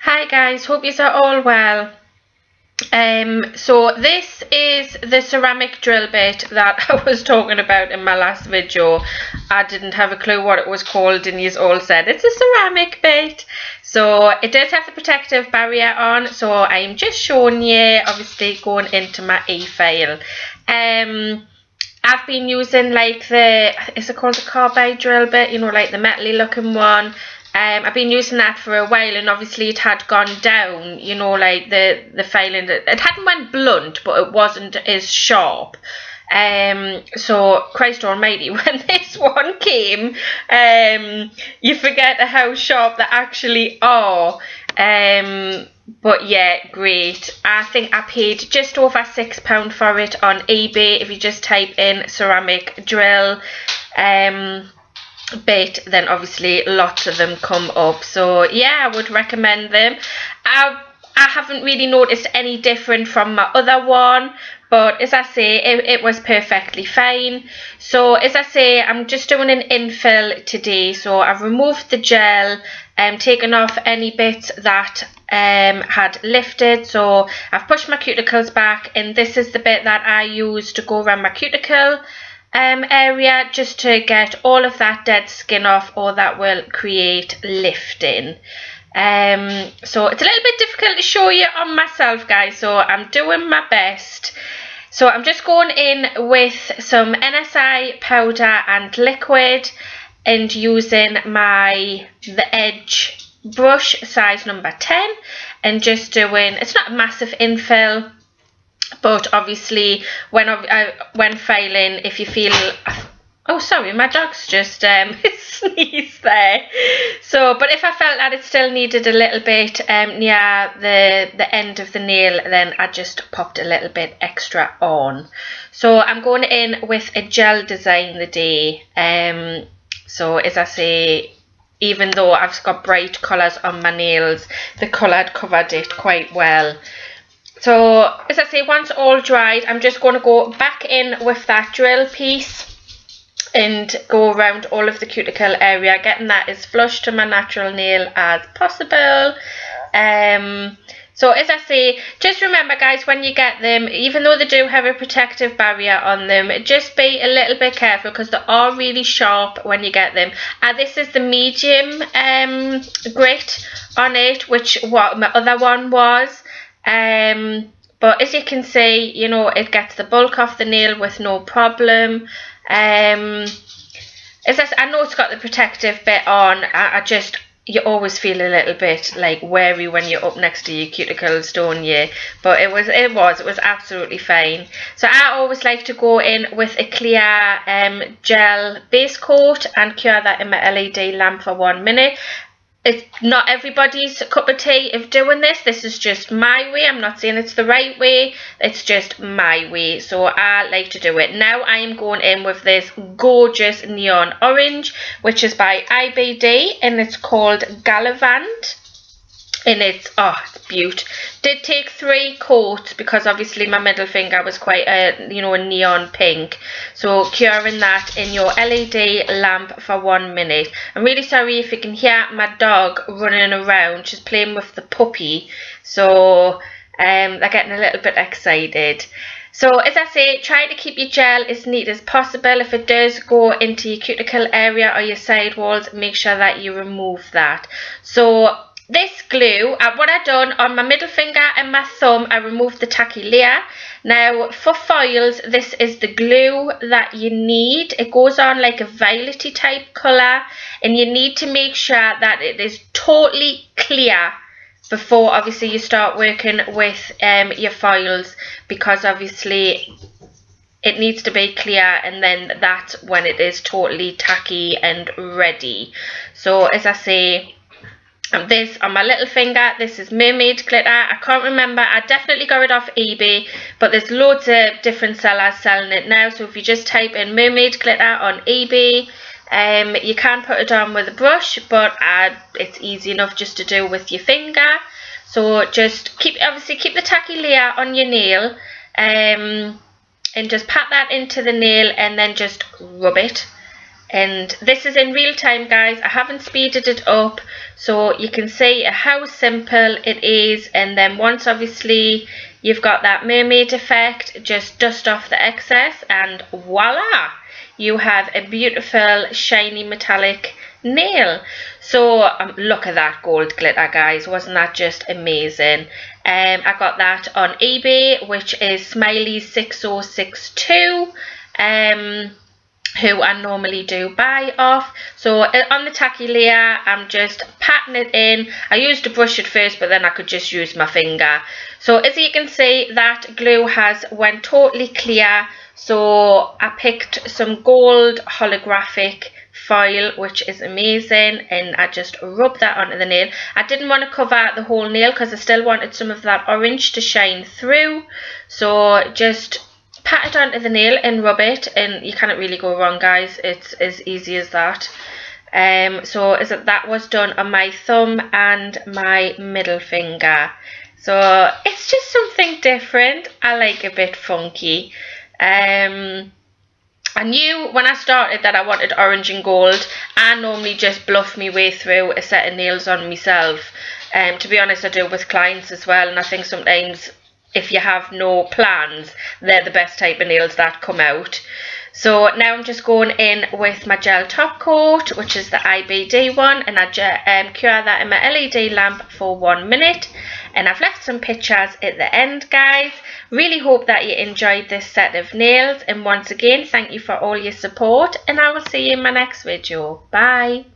Hi guys, hope you are all well. So this is the ceramic drill bit that I was talking about in my last video. I didn't have a clue what it was called and you all said it's a ceramic bit. So it does have the protective barrier on, so I'm just showing you, obviously going into my e-file. I've been using like is it called the carbide drill bit, you know, like the metally looking one. I've been using that for a while, and obviously it had gone down, you know, like the filing, it hadn't went blunt, but it wasn't as sharp. So Christ almighty, when this one came, you forget how sharp they actually are. But yeah, great. I think I paid just over £6 for it on eBay. If you just type in ceramic drill bit, then obviously lots of them come up. So yeah, I would recommend them. I haven't really noticed any different from my other one, but as I say, it was perfectly fine. So as I say, I'm just doing an infill today. So I've removed the gel and taken off any bits that had lifted. So I've pushed my cuticles back, and this is the bit that I use to go around my cuticle area, just to get all of that dead skin off, or that will create lifting. So it's a little bit difficult to show you on myself, guys, so I'm doing my best. So I'm just going in with some NSI powder and liquid, and using the edge brush size number 10, and just doing, it's not a massive infill, but obviously when filing, if you feel, oh sorry, my dog's just sneezed there. So but if I felt that it still needed a little bit near the end of the nail, then I just popped a little bit extra on. So I'm going in with a gel design today. So as I say, even though I've got bright colours on my nails, the colour had covered it quite well. So as I say, once all dried, I'm just going to go back in with that drill piece and go around all of the cuticle area, getting that as flush to my natural nail as possible. So as I say, just remember guys, when you get them, even though they do have a protective barrier on them, just be a little bit careful, because they are really sharp when you get them. This is the medium grit on it, which what my other one was. But as you can see, you know, it gets the bulk off the nail with no problem. I know it's got the protective bit on. You always feel a little bit like wary when you're up next to your cuticles, don't you? But it was absolutely fine. So I always like to go in with a clear gel base coat and cure that in my LED lamp for 1 minute. It's not everybody's cup of tea of doing this. This is just my way. I'm not saying it's the right way. It's just my way. So I like to do it. Now I am going in with this gorgeous neon orange, which is by IBD, and it's called Gala-vant. And it's beautiful. Did take 3 coats, because obviously my middle finger was quite a neon pink. So curing that in your LED lamp for 1 minute. I'm really sorry if you can hear my dog running around. She's playing with the puppy, so they're getting a little bit excited. So as I say, try to keep your gel as neat as possible. If it does go into your cuticle area or your side walls, make sure that you remove that. So this glue, what I done on my middle finger and my thumb, I removed the tacky layer. Now for foils, this is the glue that you need. It goes on like a violety type colour, and you need to make sure that it is totally clear before obviously you start working with your foils, because obviously it needs to be clear, and then that's when it is totally tacky and ready. So as I say, this on my little finger, this is mermaid glitter. I can't remember, I definitely got it off eBay, but there's loads of different sellers selling it now. So if you just type in mermaid glitter on eBay, you can put it on with a brush, but it's easy enough just to do with your finger. So just keep the tacky layer on your nail, and just pat that into the nail, and then just rub it. And this is in real time, guys. I haven't speeded it up, so you can see how simple it is. And then once obviously you've got that mermaid effect, just dust off the excess and voila, you have a beautiful shiny metallic nail. So look at that gold glitter, guys. Wasn't that just amazing? I got that on eBay, which is Smiley6062. Who I normally do buy off. So on the tacky layer, I'm just patting it in. I used a brush at first, but then I could just use my finger. So as you can see, that glue has went totally clear. So I picked some gold holographic foil, which is amazing, and I just rubbed that onto the nail. I didn't want to cover the whole nail because I still wanted some of that orange to shine through. So just pat it onto the nail and rub it, and you can't really go wrong, guys. It's as easy as that. So that was done on my thumb and my middle finger. So it's just something different. I like a bit funky. I knew when I started that I wanted orange and gold. I normally just bluff my way through a set of nails on myself. To be honest, I do with clients as well, and I think sometimes if you have no plans, they're the best type of nails that come out. So now I'm just going in with my gel top coat, which is the IBD one, and I cure that in my LED lamp for 1 minute. And I've left some pictures at the end, guys. Really hope that you enjoyed this set of nails, and once again, thank you for all your support, and I will see you in my next video. Bye.